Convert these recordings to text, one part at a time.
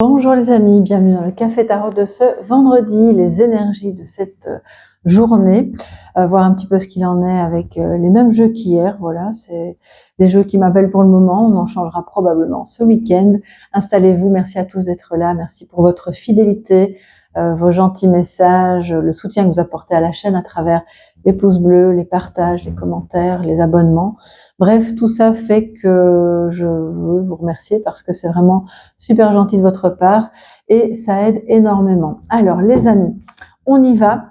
Bonjour les amis, bienvenue dans le Café Tarot de ce vendredi, les énergies de cette journée, voir un petit peu ce qu'il en est avec les mêmes jeux qu'hier, voilà, c'est des jeux qui m'appellent pour le moment, on en changera probablement ce week-end. Installez-vous, merci à tous d'être là, merci pour votre fidélité, vos gentils messages, le soutien que vous apportez à la chaîne à travers les pouces bleus, les partages, les commentaires, les abonnements. Bref, tout ça fait que je veux vous remercier parce que c'est vraiment super gentil de votre part et ça aide énormément. Alors les amis, on y va.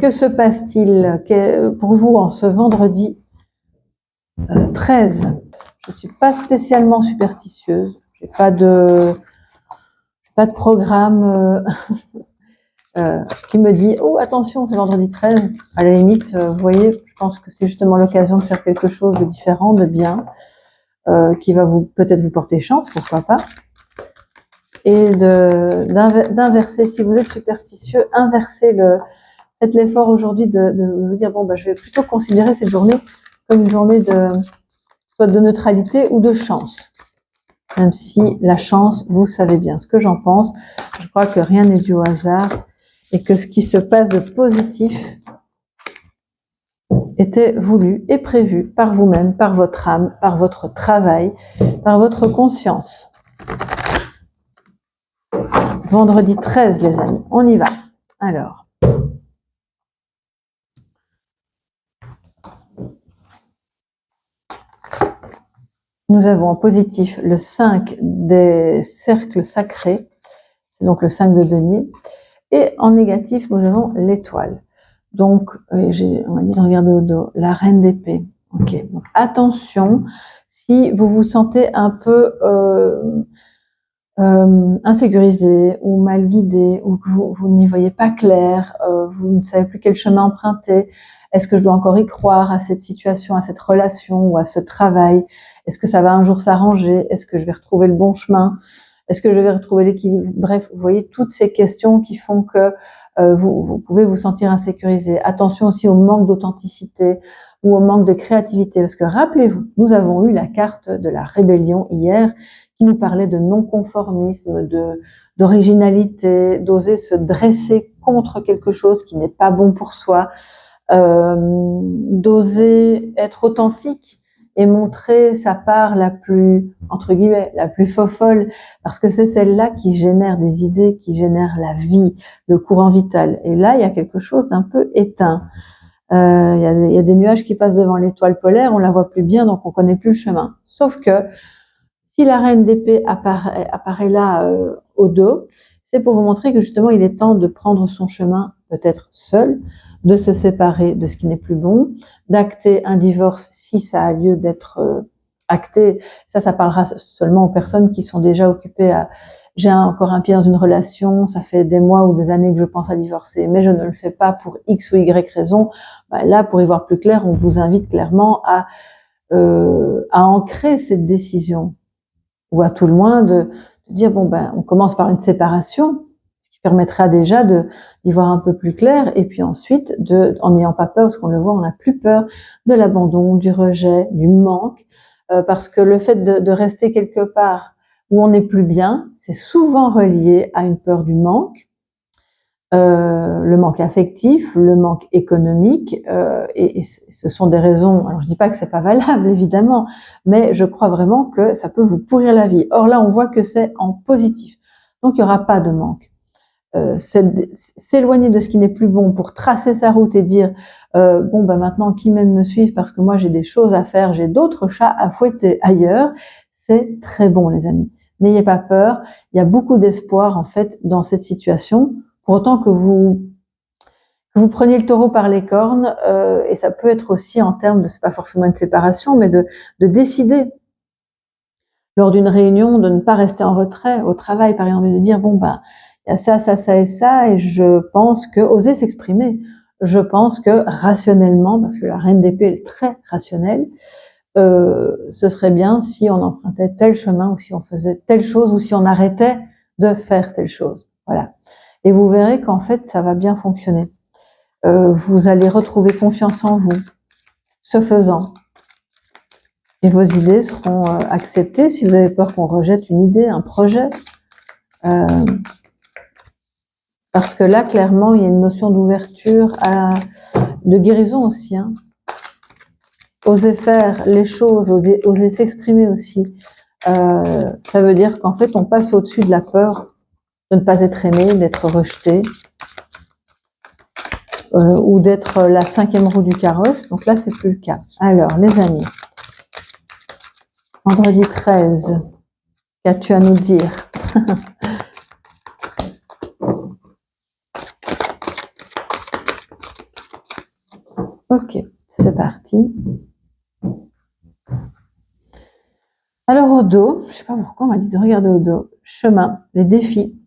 Que se passe-t-il pour vous en ce vendredi 13? Je ne suis pas spécialement superstitieuse, j'ai pas de programme qui me dit oh attention c'est vendredi 13. À la limite, vous voyez, je pense que c'est justement l'occasion de faire quelque chose de différent, de bien, qui va peut-être vous porter chance, pourquoi pas. Et d'inverser, si vous êtes superstitieux, faites l'effort aujourd'hui de vous dire bon je vais plutôt considérer cette journée comme une journée soit de neutralité ou de chance. Même si la chance, vous savez bien ce que j'en pense. Je crois que rien n'est dû au hasard et que ce qui se passe de positif était voulu et prévu par vous-même, par votre âme, par votre travail, par votre conscience. Vendredi 13, les amis, on y va. Alors, nous avons en positif le 5 des cercles sacrés, c'est donc le 5 de denier, et en négatif, nous avons l'étoile. Donc, on m'a dit de regarder au dos, la reine d'épée. Ok, donc attention, si vous vous sentez un peu insécurisé ou mal guidé, ou que vous n'y voyez pas clair, vous ne savez plus quel chemin emprunter, est-ce que je dois encore y croire à cette situation, à cette relation ou à ce travail? Est-ce que ça va un jour s'arranger? Est-ce que je vais retrouver le bon chemin? Est-ce que je vais retrouver l'équilibre? Bref, vous voyez toutes ces questions qui font que vous pouvez vous sentir insécurisé. Attention aussi au manque d'authenticité ou au manque de créativité, parce que rappelez-vous, nous avons eu la carte de la rébellion hier, qui nous parlait de non-conformisme, d'originalité, d'oser se dresser contre quelque chose qui n'est pas bon pour soi, d'oser être authentique et montrer sa part la plus, entre guillemets, la plus fofolle, parce que c'est celle-là qui génère des idées, qui génère la vie, le courant vital. Et là, il y a quelque chose d'un peu éteint. Il y a des nuages qui passent devant l'étoile polaire, on la voit plus bien, donc on connaît plus le chemin. Sauf que si la reine d'épée apparaît là au dos, c'est pour vous montrer que justement il est temps de prendre son chemin, peut-être seul, de se séparer de ce qui n'est plus bon, d'acter un divorce si ça a lieu d'être acté. Ça parlera seulement aux personnes qui sont déjà occupées à j'ai encore un pied dans une relation, ça fait des mois ou des années que je pense à divorcer, mais je ne le fais pas pour X ou Y raison. Là, pour y voir plus clair, on vous invite clairement à ancrer cette décision, ou à tout le moins de dire bon on commence par une séparation, ce qui permettra déjà d'y voir un peu plus clair, et puis ensuite en n'ayant pas peur, parce qu'on le voit, on n'a plus peur de l'abandon, du rejet, du manque, parce que le fait de rester quelque part où on n'est plus bien, c'est souvent relié à une peur du manque, le manque affectif, le manque économique, et ce sont des raisons, alors je dis pas que c'est pas valable évidemment, mais je crois vraiment que ça peut vous pourrir la vie. Or là on voit que c'est en positif, donc il y aura pas de manque. S'éloigner de ce qui n'est plus bon pour tracer sa route et dire maintenant qui m'aime me suivre parce que moi j'ai des choses à faire, j'ai d'autres chats à fouetter ailleurs, c'est très bon les amis. N'ayez pas peur, il y a beaucoup d'espoir en fait dans cette situation. Pour autant que vous preniez le taureau par les cornes, et ça peut être aussi en termes de, c'est pas forcément une séparation, mais de décider lors d'une réunion de ne pas rester en retrait au travail, par exemple, de dire il y a ça, ça, ça et ça, et je pense que oser s'exprimer. Je pense que rationnellement, parce que la reine d'épée est très rationnelle, ce serait bien si on empruntait tel chemin, ou si on faisait telle chose, ou si on arrêtait de faire telle chose. Voilà. Et vous verrez qu'en fait, ça va bien fonctionner. Vous allez retrouver confiance en vous, ce faisant. Et vos idées seront acceptées. Si vous avez peur qu'on rejette une idée, un projet, Parce que là, clairement, il y a une notion d'ouverture, de guérison aussi. Hein. Oser faire les choses, oser s'exprimer aussi. Ça veut dire qu'en fait, on passe au-dessus de la peur de ne pas être aimé, d'être rejeté, ou d'être la 5e roue du carrosse. Donc là, c'est plus le cas. Alors, les amis, vendredi 13, qu'as-tu à nous dire? Ok, c'est parti. Alors au dos, je sais pas pourquoi on m'a dit de regarder au dos, chemin, les défis.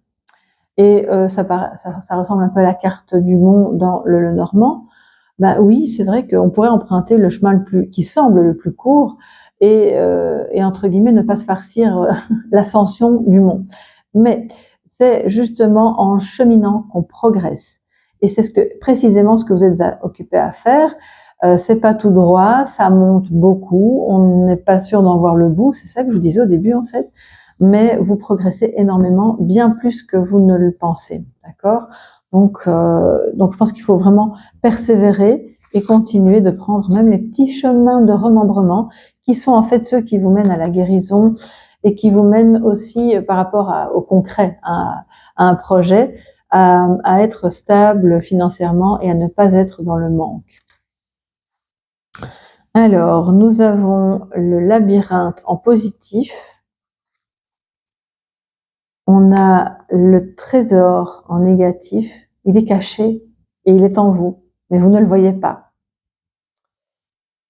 Et ça ressemble un peu à la carte du mont dans le Lenormand. Bah oui, c'est vrai qu'on pourrait emprunter le chemin qui semble le plus court et entre guillemets ne pas se farcir l'ascension du mont. Mais c'est justement en cheminant qu'on progresse. Et c'est précisément ce que vous êtes occupé à faire. C'est pas tout droit, ça monte beaucoup, on n'est pas sûr d'en voir le bout, c'est ça que je vous disais au début en fait, mais vous progressez énormément, bien plus que vous ne le pensez, d'accord ? Donc je pense qu'il faut vraiment persévérer et continuer de prendre même les petits chemins de remembrement qui sont en fait ceux qui vous mènent à la guérison et qui vous mènent aussi par rapport au concret, à un projet, à être stable financièrement et à ne pas être dans le manque. Alors, nous avons le labyrinthe en positif. On a le trésor en négatif. Il est caché et il est en vous, mais vous ne le voyez pas.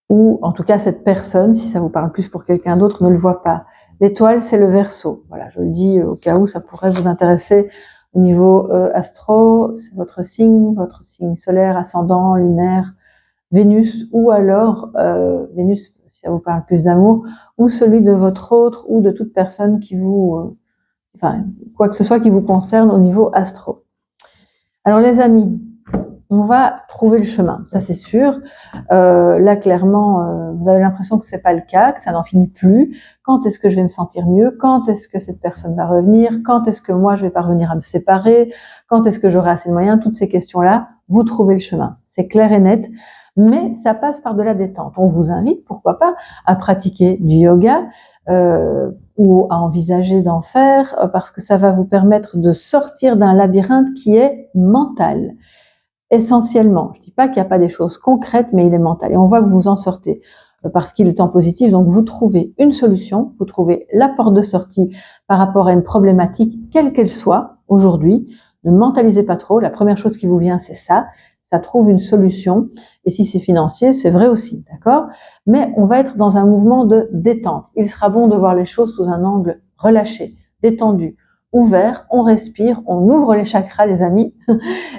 Ou en tout cas, cette personne, si ça vous parle plus pour quelqu'un d'autre, ne le voit pas. L'étoile, c'est le Verseau. Voilà, je le dis au cas où ça pourrait vous intéresser au niveau astro. C'est votre signe solaire, ascendant, lunaire, Vénus, ou alors Vénus, si ça vous parle plus d'amour, ou celui de votre autre ou de toute personne qui vous, enfin, quoi que ce soit qui vous concerne au niveau astro. Alors les amis, on va trouver le chemin, ça c'est sûr. Là clairement, vous avez l'impression que c'est pas le cas, que ça n'en finit plus. Quand est-ce que je vais me sentir mieux? Quand est-ce que cette personne va revenir? Quand est-ce que moi je vais parvenir à me séparer? Quand est-ce que j'aurai assez de moyens? Toutes ces questions-là, vous trouvez le chemin. C'est clair et net. Mais ça passe par de la détente. On vous invite, pourquoi pas, à pratiquer du yoga ou à envisager d'en faire parce que ça va vous permettre de sortir d'un labyrinthe qui est mental. Essentiellement, je dis pas qu'il n'y a pas des choses concrètes, mais il est mental. Et on voit que vous en sortez parce qu'il est en positif. Donc vous trouvez une solution, vous trouvez la porte de sortie par rapport à une problématique, quelle qu'elle soit, aujourd'hui. Ne mentalisez pas trop. La première chose qui vous vient, c'est ça. Ça trouve une solution. Et si c'est financier, c'est vrai aussi, d'accord? Mais on va être dans un mouvement de détente. Il sera bon de voir les choses sous un angle relâché, détendu, ouvert. On respire, on ouvre les chakras, les amis.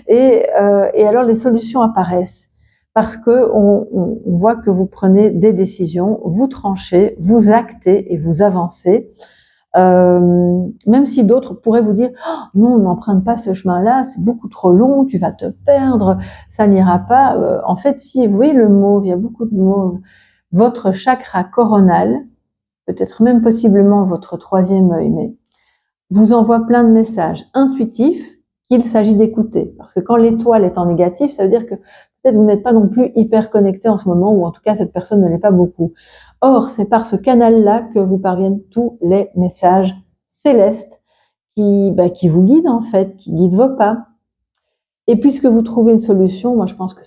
Et alors les solutions apparaissent parce que on voit que vous prenez des décisions, vous tranchez, vous actez et vous avancez. Même si d'autres pourraient vous dire oh, non, n'emprunte pas ce chemin-là, c'est beaucoup trop long, tu vas te perdre, ça n'ira pas. En fait, si vous voyez le mauve, il y a beaucoup de mauve. Votre chakra coronal, peut-être même possiblement votre 3e œil, mais vous envoie plein de messages intuitifs qu'il s'agit d'écouter. Parce que quand l'étoile est en négatif, ça veut dire que peut-être vous n'êtes pas non plus hyper connecté en ce moment, ou en tout cas cette personne ne l'est pas beaucoup. Or, c'est par ce canal-là que vous parviennent tous les messages célestes qui vous guident en fait, qui guident vos pas. Et puisque vous trouvez une solution, moi je pense que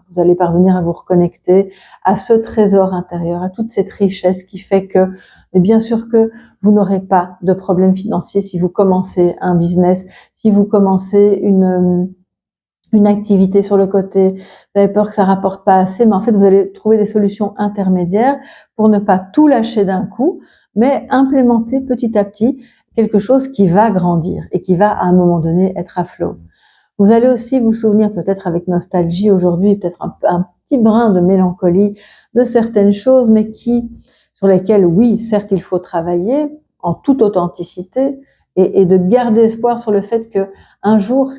vous allez parvenir à vous reconnecter à ce trésor intérieur, à toute cette richesse qui fait que, mais bien sûr que vous n'aurez pas de problème financier si vous commencez un business, si vous commencez une activité sur le côté, vous avez peur que ça rapporte pas assez, mais en fait vous allez trouver des solutions intermédiaires pour ne pas tout lâcher d'un coup, mais implémenter petit à petit quelque chose qui va grandir et qui va à un moment donné être à flot. Vous allez aussi vous souvenir peut-être avec nostalgie aujourd'hui, peut-être un petit brin de mélancolie de certaines choses, mais sur lesquelles, oui, certes, il faut travailler en toute authenticité et de garder espoir sur le fait que un jour,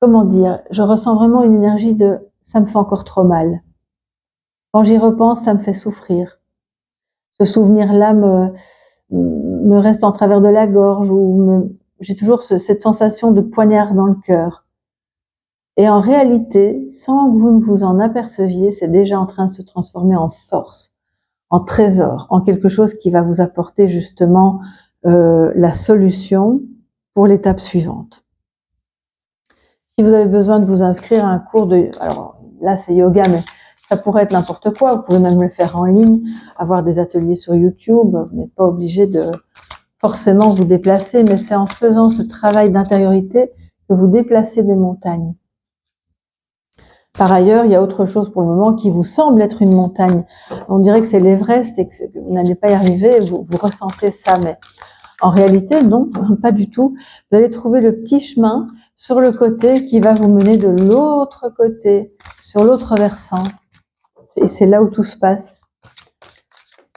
comment dire, je ressens vraiment une énergie de ça me fait encore trop mal. Quand j'y repense, ça me fait souffrir. Ce souvenir-là me reste en travers de la gorge ou j'ai toujours cette sensation de poignard dans le cœur. Et en réalité, sans que vous ne vous en aperceviez, c'est déjà en train de se transformer en force, en trésor, en quelque chose qui va vous apporter justement la solution pour l'étape suivante. Si vous avez besoin de vous inscrire à un cours alors là c'est yoga, mais ça pourrait être n'importe quoi, vous pouvez même le faire en ligne, avoir des ateliers sur YouTube, vous n'êtes pas obligé de forcément vous déplacer, mais c'est en faisant ce travail d'intériorité que vous déplacez des montagnes. Par ailleurs, il y a autre chose pour le moment qui vous semble être une montagne. On dirait que c'est l'Everest et que vous n'allez pas y arriver, vous ressentez ça, mais en réalité, non, pas du tout. Vous allez trouver le petit chemin sur le côté qui va vous mener de l'autre côté, sur l'autre versant. Et c'est là où tout se passe.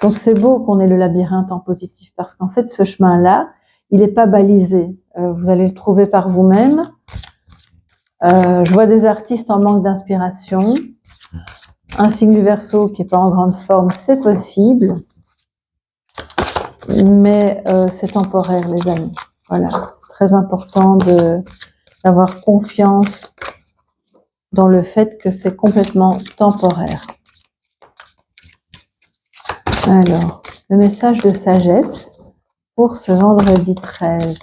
Donc c'est beau qu'on ait le labyrinthe en positif, parce qu'en fait, ce chemin-là, il n'est pas balisé. Vous allez le trouver par vous-même. Je vois des artistes en manque d'inspiration. Un signe du Verseau qui n'est pas en grande forme, c'est possible. Mais c'est temporaire, les amis. Voilà, très important d'avoir confiance dans le fait que c'est complètement temporaire. Alors, le message de sagesse pour ce vendredi 13.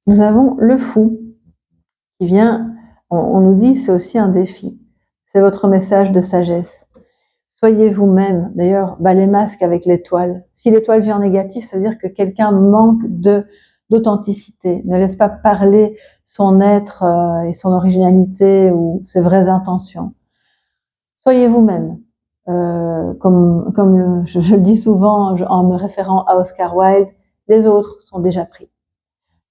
Nous avons le fou qui vient, on nous dit c'est aussi un défi. C'est votre message de sagesse. Soyez vous-même. D'ailleurs, les masques avec l'étoile. Si l'étoile vient en négatif, ça veut dire que quelqu'un manque d'authenticité. Ne laisse pas parler son être et son originalité ou ses vraies intentions. Soyez vous-même. Je le dis souvent en me référant à Oscar Wilde, les autres sont déjà pris.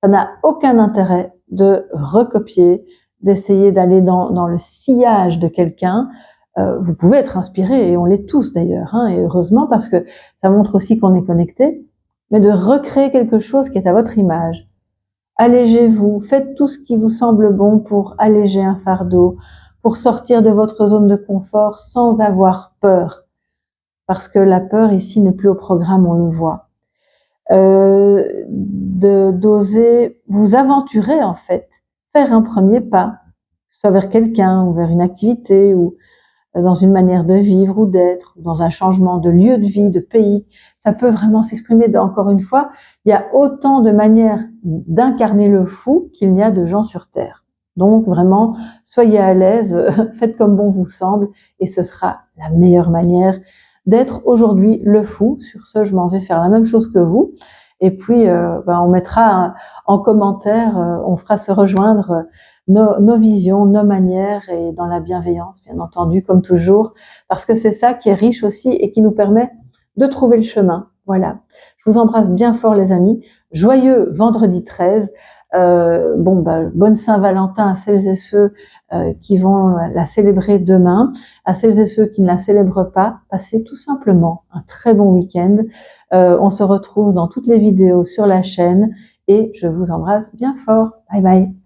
Ça n'a aucun intérêt de recopier, d'essayer d'aller dans le sillage de quelqu'un. Vous pouvez être inspiré, et on l'est tous d'ailleurs, et heureusement, parce que ça montre aussi qu'on est connecté, mais de recréer quelque chose qui est à votre image. Allégez-vous, faites tout ce qui vous semble bon pour alléger un fardeau, pour sortir de votre zone de confort sans avoir peur. Parce que la peur ici n'est plus au programme, on le voit. D'oser vous aventurer en fait, faire un premier pas, soit vers quelqu'un ou vers une activité ou dans une manière de vivre ou d'être, dans un changement de lieu de vie, de pays. Ça peut vraiment s'exprimer. Encore une fois, il y a autant de manières d'incarner le fou qu'il n'y a de gens sur Terre. Donc vraiment, soyez à l'aise, faites comme bon vous semble, et ce sera la meilleure manière d'être aujourd'hui le fou. Sur ce, je m'en vais faire la même chose que vous. Et puis, on mettra en commentaire, on fera se rejoindre nos visions, nos manières et dans la bienveillance, bien entendu, comme toujours, parce que c'est ça qui est riche aussi et qui nous permet de trouver le chemin. Voilà. Je vous embrasse bien fort, les amis. Joyeux vendredi 13. Bonne Saint-Valentin à celles et ceux qui vont la célébrer demain. À celles et ceux qui ne la célèbrent pas, passez tout simplement un très bon week-end. On se retrouve dans toutes les vidéos sur la chaîne et je vous embrasse bien fort. Bye bye.